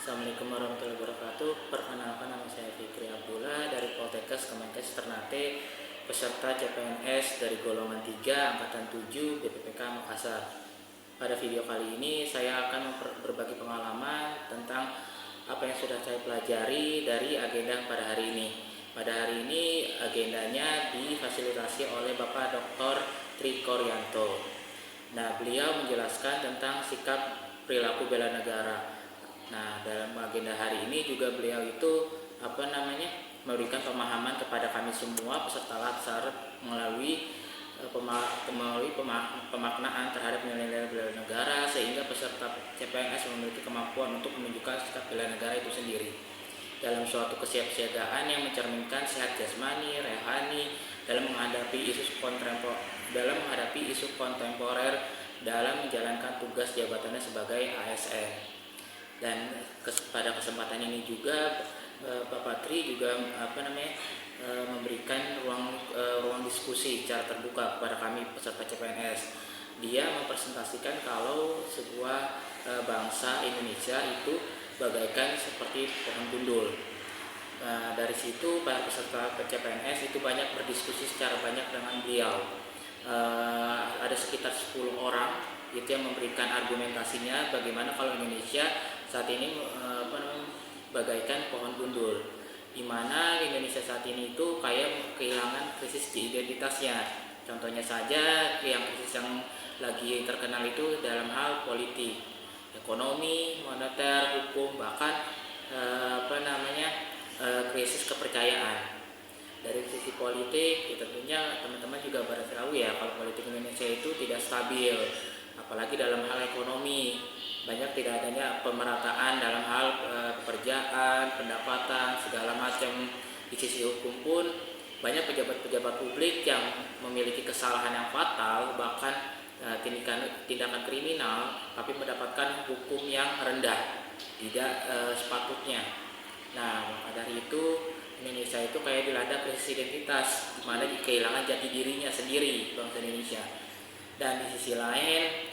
Assalamualaikum warahmatullahi wabarakatuh. Perkenalkan, nama saya Fikri Abdullah dari Poltekkes Kemenkes Ternate, peserta CPNS dari golongan 3 angkatan 7 BPPK Makassar. Pada video kali ini saya akan berbagi pengalaman tentang apa yang sudah saya pelajari dari agenda pada hari ini. Pada hari ini agendanya difasilitasi oleh Bapak Dr. Tri Koryanto. Nah, beliau menjelaskan tentang sikap perilaku bela negara. Nah, dalam agenda hari ini juga beliau itu memberikan pemahaman kepada kami semua peserta latsar melalui pemaknaan terhadap nilai-nilai bela negara, sehingga peserta CPNS memiliki kemampuan untuk menunjukkan sikap bela negara itu sendiri dalam suatu kesiapsiagaan yang mencerminkan sehat jasmani, rohani dalam menghadapi isu kontemporer dalam menjalankan tugas jabatannya sebagai ASN. Dan pada kesempatan ini juga Bapak Tri juga memberikan ruang diskusi secara terbuka kepada kami peserta CPNS. Dia mempresentasikan kalau sebuah bangsa Indonesia itu bagaikan seperti pohon gundul. Dari situ para peserta CPNS itu banyak berdiskusi secara banyak dengan beliau. Ada sekitar 10 orang itu yang memberikan argumentasinya bagaimana kalau Indonesia saat ini bagaikan pohon gundul, di mana Indonesia saat ini itu kayak kehilangan krisis di identitasnya. Contohnya saja yang krisis yang lagi terkenal itu dalam hal politik, ekonomi, moneter, hukum, bahkan krisis kepercayaan. Dari sisi politik, tentunya teman-teman juga baru tahu ya kalau politik Indonesia itu tidak stabil, apalagi dalam hal ekonomi. Banyak tidak adanya pemerataan dalam hal pekerjaan, pendapatan, segala macam. Di sisi hukum pun banyak pejabat-pejabat publik yang memiliki kesalahan yang fatal, bahkan tindakan kriminal, tapi mendapatkan hukum yang rendah, tidak sepatutnya. Nah, maka dari itu Indonesia itu kayak dilanda krisis identitas, di mana kehilangan jati dirinya sendiri bangsa Indonesia. Dan di sisi lain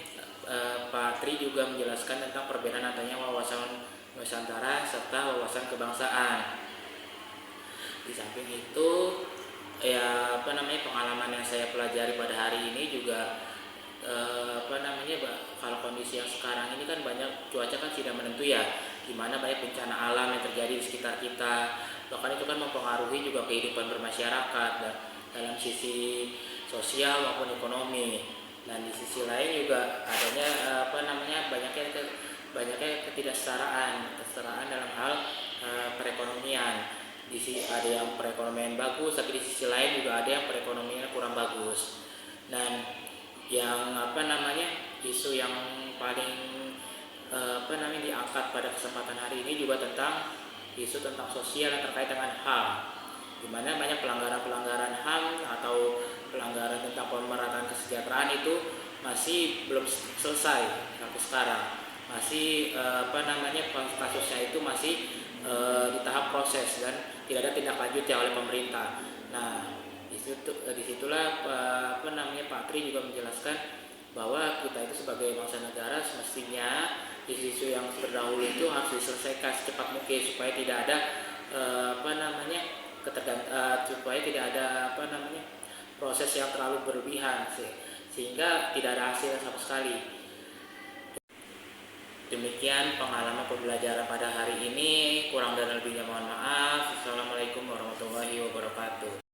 Pak Tri juga menjelaskan tentang perbedaan antara wawasan Nusantara serta wawasan kebangsaan. Di samping itu pengalaman yang saya pelajari pada hari ini juga kalau kondisi yang sekarang ini kan banyak cuaca kan tidak menentu ya, dimana banyak bencana alam yang terjadi di sekitar kita, bahkan itu kan mempengaruhi juga kehidupan bermasyarakat dalam sisi sosial maupun ekonomi. Dan di sisi lain juga adanya banyaknya ketidaksetaraan dalam hal perekonomian. Di sisi ada yang perekonomian bagus, tapi di sisi lain juga ada yang perekonomian kurang bagus. Dan yang isu yang paling diangkat pada kesempatan hari ini juga tentang isu tentang sosial yang terkait dengan HAM, di mana banyak pelanggaran HAM atau pelanggaran tentang pemerataan kesejahteraan itu masih belum selesai sampai sekarang. Masih kasusnya itu masih di tahap proses dan tidak ada tindak lanjutnya oleh pemerintah. Nah, disitulah Pak Tri juga menjelaskan bahwa kita itu sebagai bangsa negara semestinya isu-isu yang terdahulu itu harus diselesaikan secepat mungkin supaya tidak ada supaya tidak ada proses yang terlalu berlebihan sehingga tidak ada hasil sama sekali. Demikian pengalaman pembelajaran pada hari ini, kurang dan lebihnya mohon maaf. Assalamualaikum warahmatullahi wabarakatuh.